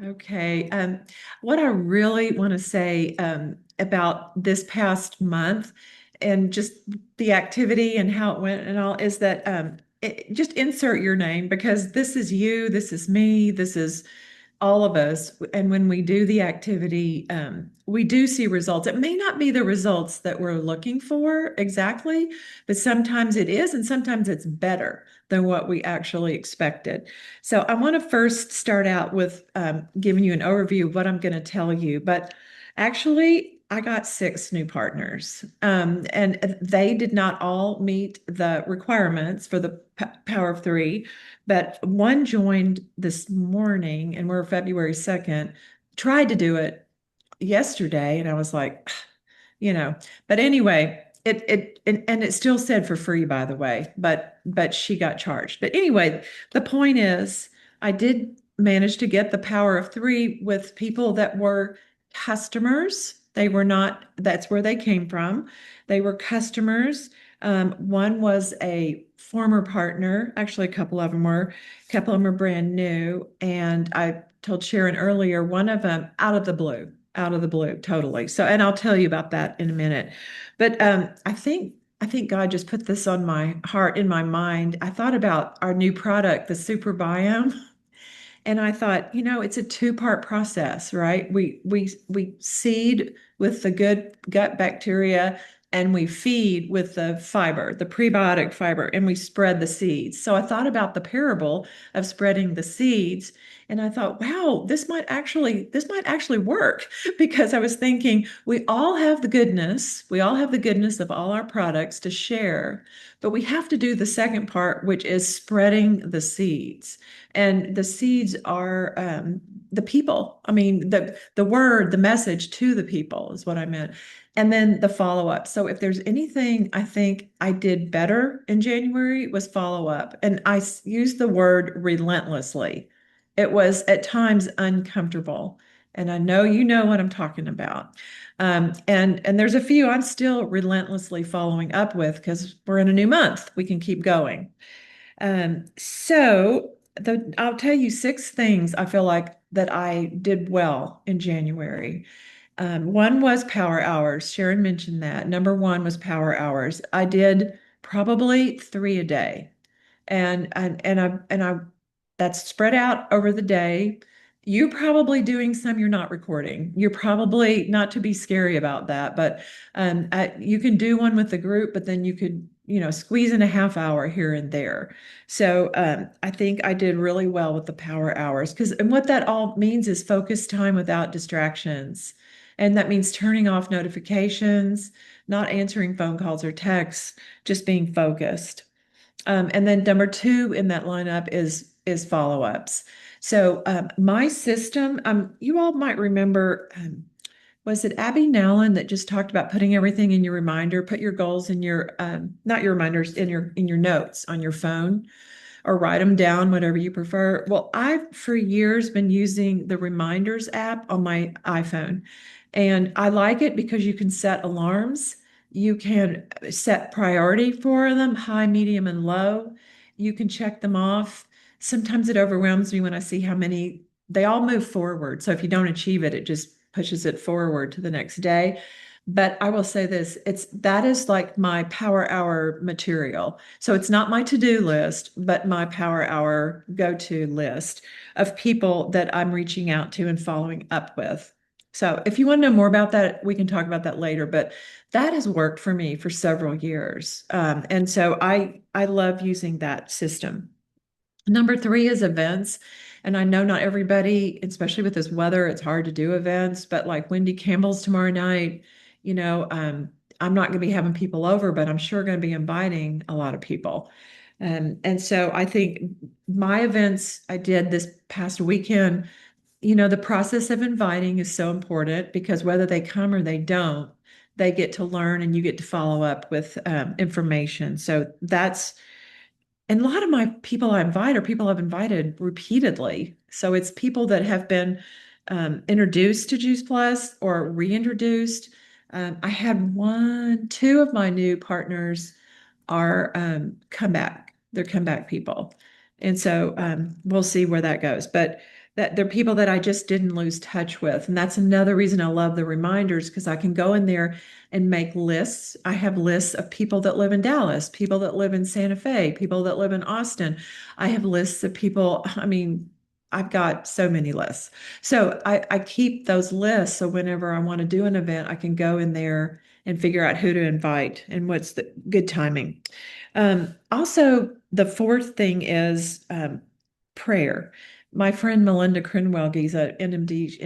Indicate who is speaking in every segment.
Speaker 1: Okay. What I really want to say about this past month and just the activity and how it went and all is that just insert your name because this is you, this is me, this is all of us. And when we do the activity, we do see results. It may not be the results that we're looking for exactly, but sometimes it is, and sometimes it's better than what we actually expected. So I want to first start out with giving you an overview of what I'm going to tell you. But actually, I got six new partners, and they did not all meet the requirements for the Power of Three. But one joined this morning, and we're February 2nd, tried to do it yesterday, and I was like, you know, but anyway, and it still said for free, by the way, but she got charged. But anyway, the point is, I did manage to get the Power of Three with people that were customers. They were not, that's where they came from. They were customers. One was a former partner. Actually, a couple of them are brand new. And I told Sharon earlier, one of them out of the blue, totally. So, and I'll tell you about that in a minute. But I think God just put this on my heart, in my mind. I thought about our new product, the Super Biome. And I thought, it's a two-part process, right? We seed with the good gut bacteria and we feed with the fiber, the prebiotic fiber, and we spread the seeds. So I thought about the parable of spreading the seeds, and I thought, wow, this might actually work because I was thinking we all have the goodness of all our products to share, but we have to do the second part, which is spreading the seeds. And the seeds are the people. I mean, the word, the message to the people is what I meant. And then the follow up. So if there's anything I think I did better in January was follow up. And used the word relentlessly. It was at times uncomfortable. And I know you know what I'm talking about. And there's a few I'm still relentlessly following up with because we're in a new month. We can keep going. I'll tell you six things I feel like that I did well in January. One was power hours. Sharon mentioned that. Number one was power hours. I did probably three a day, and I that's spread out over the day. You're probably doing some you're not recording. You're probably not to be scary about that, but you can do one with the group, but then you could, squeeze in a half hour here and there. So I think I did really well with the power hours and what that all means is focus time without distractions. And that means turning off notifications, not answering phone calls or texts, just being focused. And then number two in that lineup is follow-ups. So my system, you all might remember, was it Abby Nallen that just talked about putting everything in your reminder, put your goals in your not your reminders in your notes on your phone or write them down, whatever you prefer. Well, I've for years been using the reminders app on my iPhone. And I like it because you can set alarms. You can set priority for them, high, medium, and low. You can check them off. Sometimes it overwhelms me when I see how many they all move forward. So if you don't achieve it, it just pushes it forward to the next day. But I will say this, that is like my power hour material. So it's not my to-do list, but my power hour go-to list of people that I'm reaching out to and following up with. So if you want to know more about that, we can talk about that later. But that has worked for me for several years. And so I love using that system. Number three is events. And I know not everybody, especially with this weather, it's hard to do events, but like Wendy Campbell's tomorrow night, you know, um, I'm not going to be having people over, but I'm sure going to be inviting a lot of people. And so I think my events I did this past weekend, the process of inviting is so important because whether they come or they don't, they get to learn and you get to follow up with information. So and a lot of my people I invite are people I've invited repeatedly. So it's people that have been introduced to Juice Plus or reintroduced. I had two of my new partners are comeback. They're comeback people. And so we'll see where that goes. But that there are people that I just didn't lose touch with. And that's another reason I love the reminders because I can go in there and make lists. I have lists of people that live in Dallas, people that live in Santa Fe, people that live in Austin. I have lists of people. I mean, I've got so many lists. So I keep those lists. So whenever I want to do an event, I can go in there and figure out who to invite and what's the good timing. Also, the fourth thing is prayer. My friend Melinda Crinwell, he's an NMD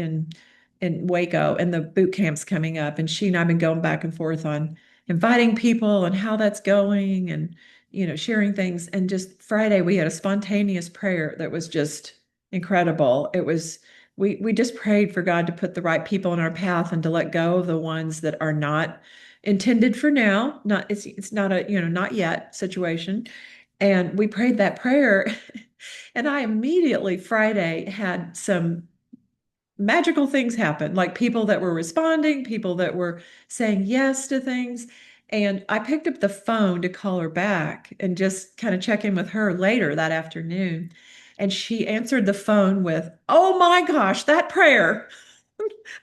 Speaker 1: in Waco, and the boot camp's coming up, and she and I've been going back and forth on inviting people and how that's going, and sharing things. And just Friday, we had a spontaneous prayer that was just incredible. It was we just prayed for God to put the right people in our path and to let go of the ones that are not intended for now. Not it's not a not yet situation. And we prayed that prayer, and I immediately Friday had some magical things happen, like people that were responding, people that were saying yes to things. And I picked up the phone to call her back and just kind of check in with her later that afternoon. And she answered the phone with, "Oh my gosh, that prayer."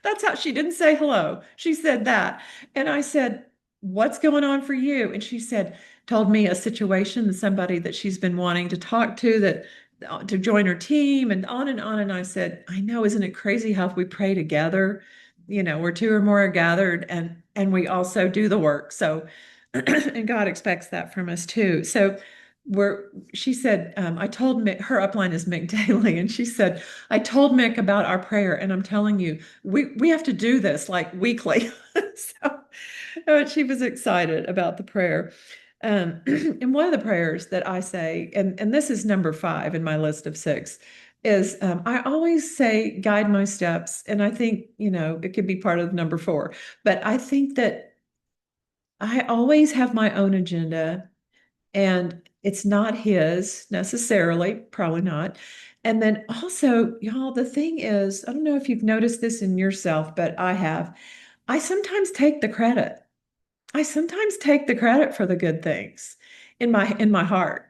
Speaker 1: That's how she didn't say hello. She said that. And I said, "What's going on for you?" And she said, told me a situation that somebody that she's been wanting to talk to that to join her team and on and on. And I said, "I know, isn't it crazy how if we pray together, where two or more are gathered and we also do the work." So and God expects that from us too. So she said, I told Mick, her upline is Mick Daly, and she said, "I told Mick about our prayer, and I'm telling you, we have to do this like weekly." So she was excited about the prayer. And one of the prayers that I say, and this is number 5 in my list of 6, is I always say, "Guide my steps." And I think, it could be part of number 4, but I think that I always have my own agenda and it's not his necessarily, probably not. And then also, y'all, the thing is, I don't know if you've noticed this in yourself, but I have. I sometimes take the credit. I sometimes take the credit for the good things in my heart.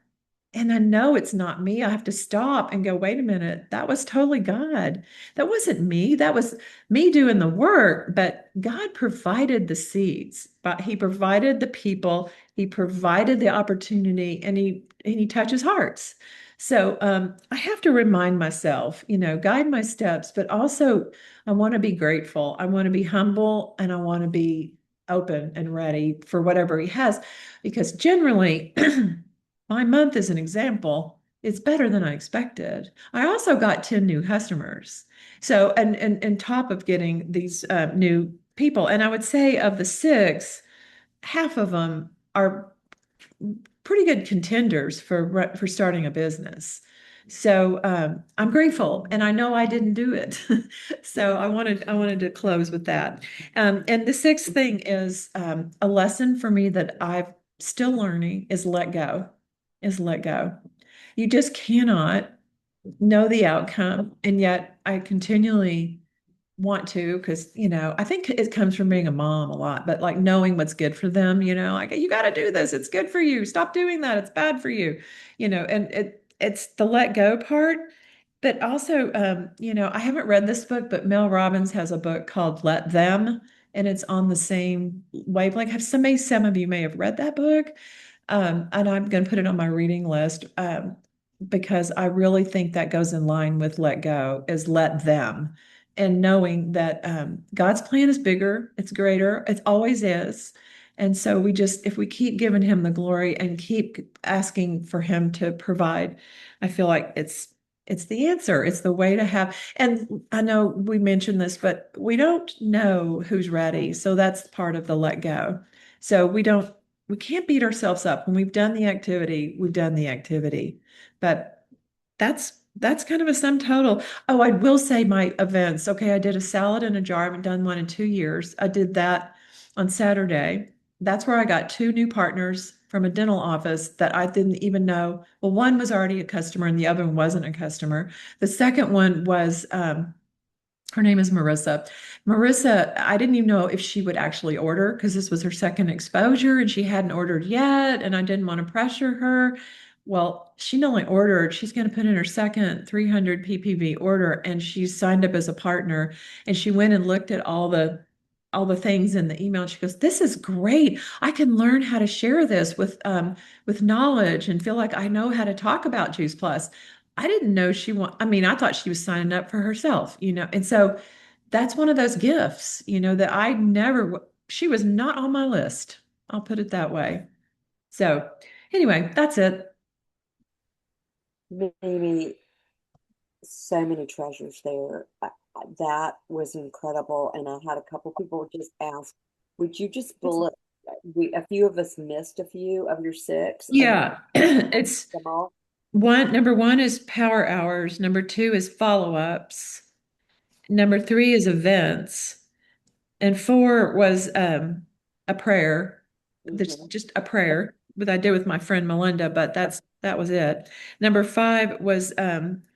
Speaker 1: And I know it's not me. I have to stop and go, "Wait a minute, that was totally God. That wasn't me. That was me doing the work." But God provided the seeds, but He provided the people, He provided the opportunity, and He touches hearts. So I have to remind myself, guide my steps, but also I want to be grateful. I want to be humble, and I want to be open and ready for whatever he has. Because generally, my month as an example, it's better than I expected. I also got 10 new customers. So, and top of getting these new people, and I would say of the 6, half of them are pretty good contenders for starting a business. So I'm grateful, and I know I didn't do it. So I wanted to close with that. And the 6th thing is a lesson for me that I'm still learning is let go. Is let go. You just cannot know the outcome, and yet I continually want to because I think it comes from being a mom a lot, but like knowing what's good for them, like you got to do this, it's good for you, stop doing that, it's bad for you, and it's the let go part. But also I haven't read this book, but Mel Robbins has a book called Let Them, and it's on the same wavelength. Have some of you may have read that book, and I'm going to put it on my reading list because I really think that goes in line with let go, is let them. And knowing that God's plan is bigger, it's greater, it always is. And so if we keep giving him the glory and keep asking for him to provide, I feel like it's the answer. It's the way to have. And I know we mentioned this, but we don't know who's ready. So that's part of the let go. So we can't beat ourselves up. When we've done the activity, we've done the activity. But that's kind of a sum total. Oh, I will say my events. Okay, I did a salad in a jar. I haven't done one in 2 years. I did that on Saturday. That's where I got 2 new partners from a dental office that I didn't even know. Well, one was already a customer and the other one wasn't a customer. The second one was her name is Marissa. Marissa, I didn't even know if she would actually order because this was her second exposure and she hadn't ordered yet, and I didn't want to pressure her. Well, she not only ordered, she's going to put in her second 300 ppv order, and she's signed up as a partner. And she went and looked at all the things in the email. And she goes, "This is great. I can learn how to share this with knowledge and feel like I know how to talk about Juice Plus." I didn't know she want. I mean, I thought she was signing up for herself, And so that's one of those gifts, that I never. She was not on my list. I'll put it that way. So anyway, that's it.
Speaker 2: Maybe so many treasures there. That was incredible. And I had a couple people just ask, would you just bullet? A few of us missed a few of your six, and
Speaker 1: Yeah,
Speaker 2: I'll
Speaker 1: it's
Speaker 2: them all.
Speaker 1: number one is power hours. Number two is follow-ups. Number three is events. And four was a prayer. That's
Speaker 2: Mhm.
Speaker 1: just a prayer that I did with my friend Melinda, but that was it. Number five was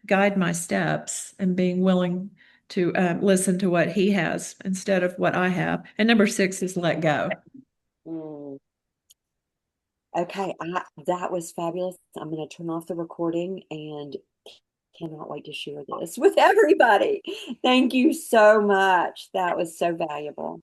Speaker 1: guide my steps and being willing to listen to what he has instead of what I have. And number six is let go.
Speaker 2: Mm. Okay, that was fabulous. I'm going to turn off the recording and cannot wait to share this with everybody. Thank you so much. That was so valuable.